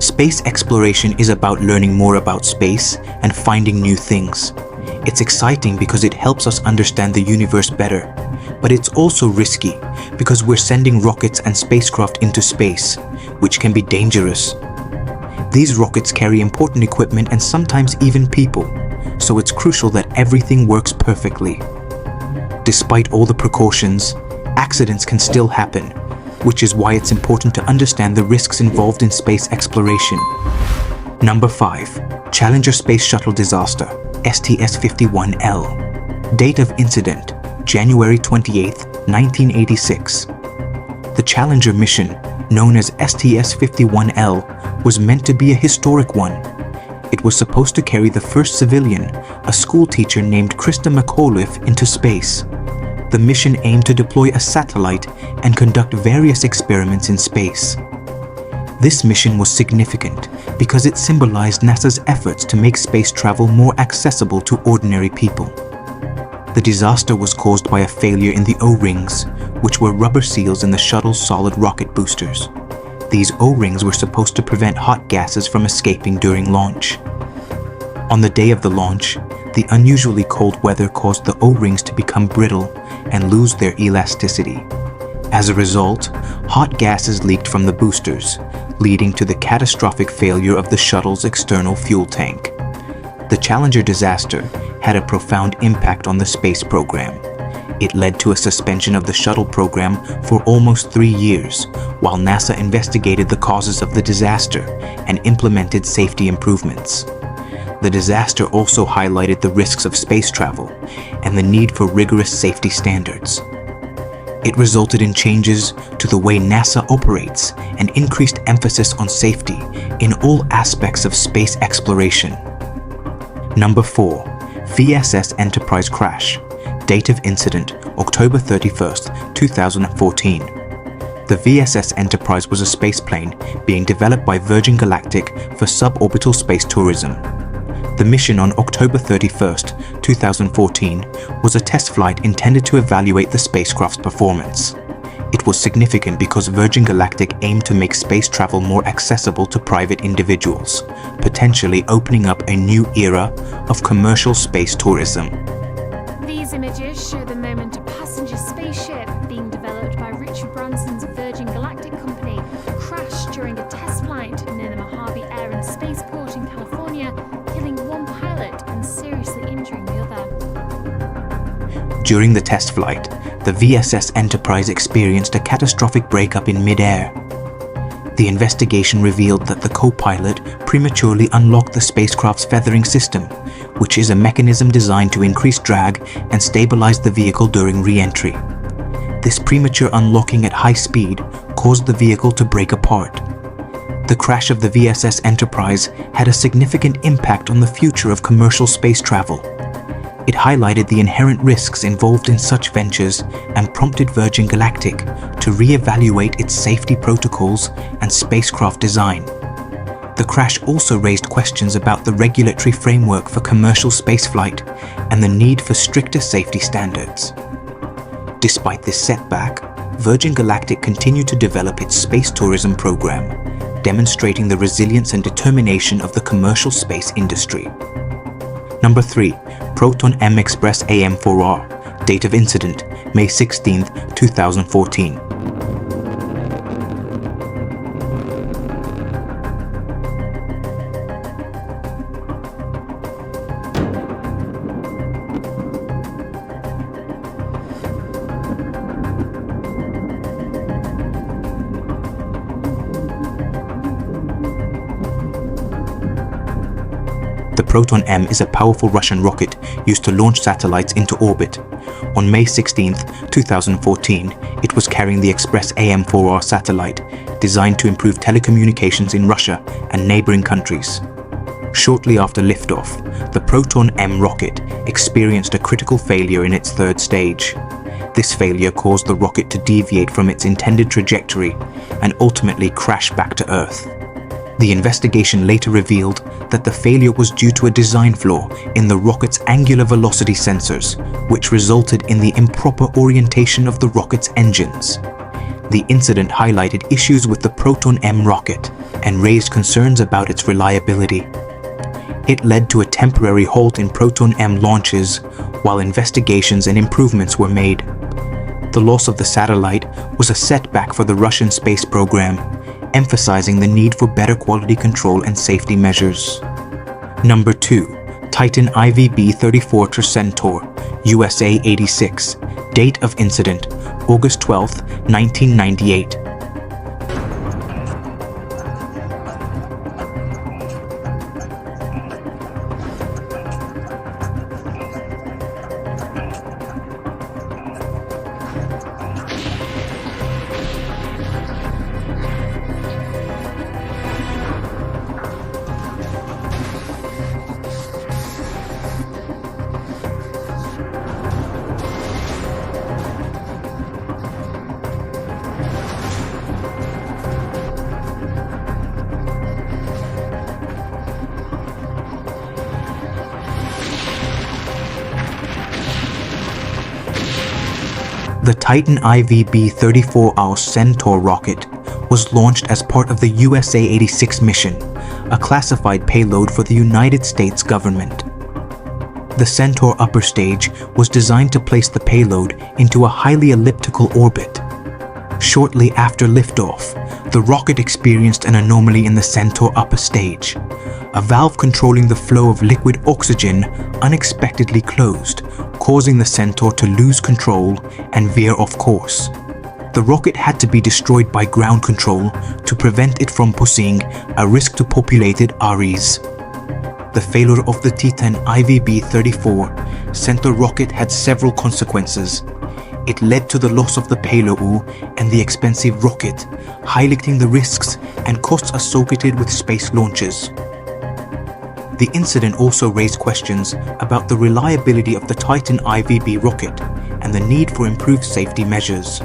Space exploration is about learning more about space and finding new things. It's exciting because it helps us understand the universe better, but it's also risky because we're sending rockets and spacecraft into space, which can be dangerous. These rockets carry important equipment and sometimes even people, so it's crucial that everything works perfectly. Despite all the precautions, accidents can still happen, which is why it's important to understand the risks involved in space exploration. Number 5. Challenger Space Shuttle Disaster, STS-51L. Date of incident, January 28, 1986. The Challenger mission, known as STS-51L, was meant to be a historic one. It was supposed to carry the first civilian, a school teacher named Krista McAuliffe, into space. The mission aimed to deploy a satellite and conduct various experiments in space. This mission was significant because it symbolized NASA's efforts to make space travel more accessible to ordinary people. The disaster was caused by a failure in the O-rings, which were rubber seals in the shuttle's solid rocket boosters. These O-rings were supposed to prevent hot gases from escaping during launch. On the day of the launch, the unusually cold weather caused the O-rings to become brittle and lose their elasticity. As a result, hot gases leaked from the boosters, leading to the catastrophic failure of the shuttle's external fuel tank. The Challenger disaster had a profound impact on the space program. It led to a suspension of the shuttle program for almost 3 years, while NASA investigated the causes of the disaster and implemented safety improvements. The disaster also highlighted the risks of space travel and the need for rigorous safety standards. It resulted in changes to the way NASA operates and increased emphasis on safety in all aspects of space exploration. Number 4. VSS Enterprise crash. Date of incident, October 31st, 2014. The VSS Enterprise was a spaceplane being developed by Virgin Galactic for suborbital space tourism. The mission on October 31st, 2014 was a test flight intended to evaluate the spacecraft's performance. It was significant because Virgin Galactic aimed to make space travel more accessible to private individuals, potentially opening up a new era of commercial space tourism. These images show the moment a passenger spaceship being developed by Richard Branson's Virgin Galactic company crashed during a test flight near the Mojave Air and Spaceport in California, killing one pilot and seriously injuring the other. During the test flight, the VSS Enterprise experienced a catastrophic breakup in mid-air. The investigation revealed that the co-pilot prematurely unlocked the spacecraft's feathering system, which is a mechanism designed to increase drag and stabilize the vehicle during re-entry. This premature unlocking at high speed caused the vehicle to break apart. The crash of the VSS Enterprise had a significant impact on the future of commercial space travel. It highlighted the inherent risks involved in such ventures and prompted Virgin Galactic to re-evaluate its safety protocols and spacecraft design. The crash also raised questions about the regulatory framework for commercial spaceflight and the need for stricter safety standards. Despite this setback, Virgin Galactic continued to develop its space tourism program, demonstrating the resilience and determination of the commercial space industry. Number 3. Proton M Express AM4R. Date of incident, May 16, 2014. The Proton M is a powerful Russian rocket used to launch satellites into orbit. On May 16, 2014, it was carrying the Express AM4R satellite, designed to improve telecommunications in Russia and neighboring countries. Shortly after liftoff, the Proton M rocket experienced a critical failure in its third stage. This failure caused the rocket to deviate from its intended trajectory and ultimately crash back to Earth. The investigation later revealed that the failure was due to a design flaw in the rocket's angular velocity sensors, which resulted in the improper orientation of the rocket's engines. The incident highlighted issues with the Proton M rocket and raised concerns about its reliability. It led to a temporary halt in Proton M launches while investigations and improvements were made. The loss of the satellite was a setback for the Russian space program, emphasizing the need for better quality control and safety measures. Number 2. Titan IVB-34 Centaur, USA 86. Date of incident, August 12, 1998. The Titan IVB-34 Centaur rocket was launched as part of the USA 86 mission, a classified payload for the United States government. The Centaur upper stage was designed to place the payload into a highly elliptical orbit. Shortly after liftoff, the rocket experienced an anomaly in the Centaur upper stage. A valve controlling the flow of liquid oxygen unexpectedly closed, causing the Centaur to lose control and veer off course. The rocket had to be destroyed by ground control to prevent it from posing a risk to populated areas. The failure of the Titan IVB-34 Centaur rocket had several consequences. It led to the loss of the payload and the expensive rocket, highlighting the risks and costs associated with space launches. The incident also raised questions about the reliability of the Titan IVB rocket and the need for improved safety measures.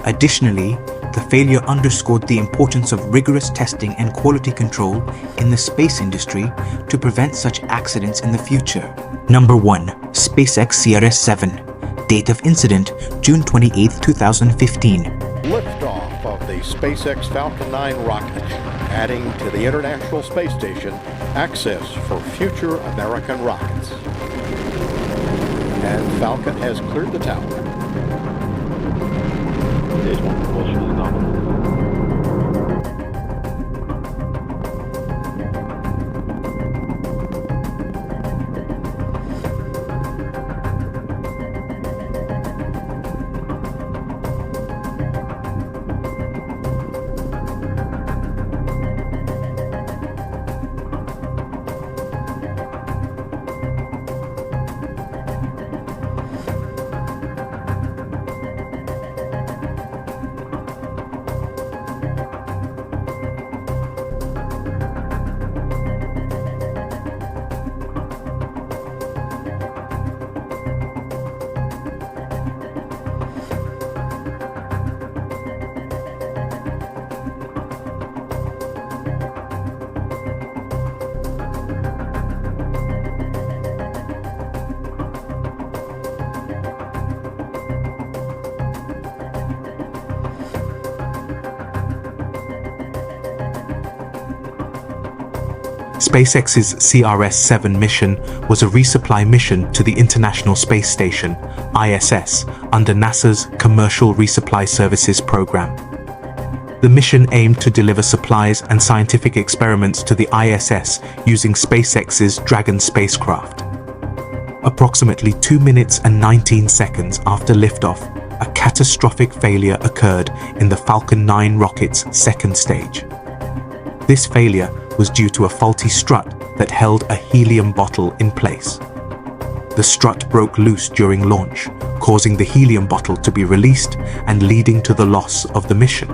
Additionally, the failure underscored the importance of rigorous testing and quality control in the space industry to prevent such accidents in the future. Number 1. SpaceX CRS-7. Date of incident, June 28, 2015. Liftoff of the SpaceX Falcon 9 rocket, adding to the International Space Station access for future American rockets. And Falcon has cleared the tower. Stage 1 propulsion is nominal. SpaceX's CRS-7 mission was a resupply mission to the International Space Station, ISS, under NASA's Commercial Resupply Services program. The mission aimed to deliver supplies and scientific experiments to the ISS using SpaceX's Dragon spacecraft. Approximately 2 minutes and 19 seconds after liftoff, a catastrophic failure occurred in the Falcon 9 rocket's second stage. This failure was due to a faulty strut that held a helium bottle in place. The strut broke loose during launch, causing the helium bottle to be released and leading to the loss of the mission.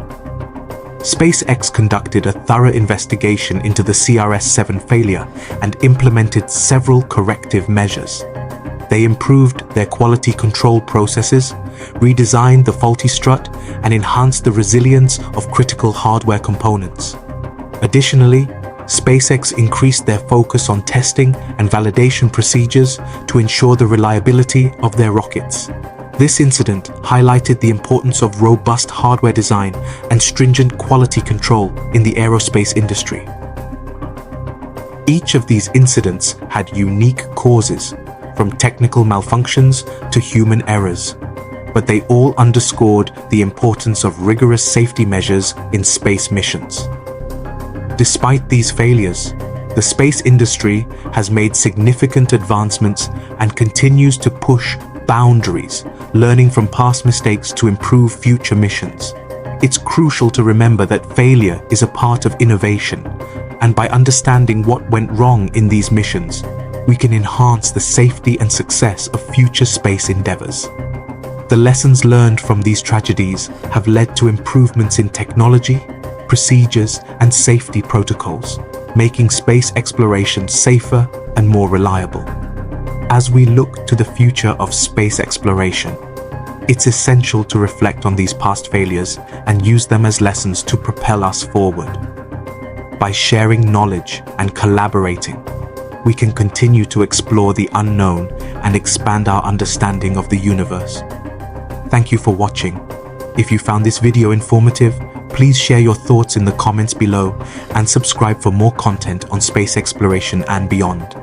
SpaceX conducted a thorough investigation into the CRS-7 failure and implemented several corrective measures. They improved their quality control processes, redesigned the faulty strut, and enhanced the resilience of critical hardware components. Additionally, SpaceX increased their focus on testing and validation procedures to ensure the reliability of their rockets. This incident highlighted the importance of robust hardware design and stringent quality control in the aerospace industry. Each of these incidents had unique causes, from technical malfunctions to human errors, but they all underscored the importance of rigorous safety measures in space missions. Despite these failures, the space industry has made significant advancements and continues to push boundaries, learning from past mistakes to improve future missions. It's crucial to remember that failure is a part of innovation, and by understanding what went wrong in these missions, we can enhance the safety and success of future space endeavors. The lessons learned from these tragedies have led to improvements in technology, procedures, and safety protocols, making space exploration safer and more reliable. As we look to the future of space exploration, it's essential to reflect on these past failures and use them as lessons to propel us forward. By sharing knowledge and collaborating, we can continue to explore the unknown and expand our understanding of the universe. Thank you for watching. If you found this video informative, please share your thoughts in the comments below and subscribe for more content on space exploration and beyond.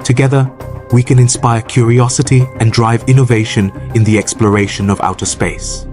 Together, we can inspire curiosity and drive innovation in the exploration of outer space.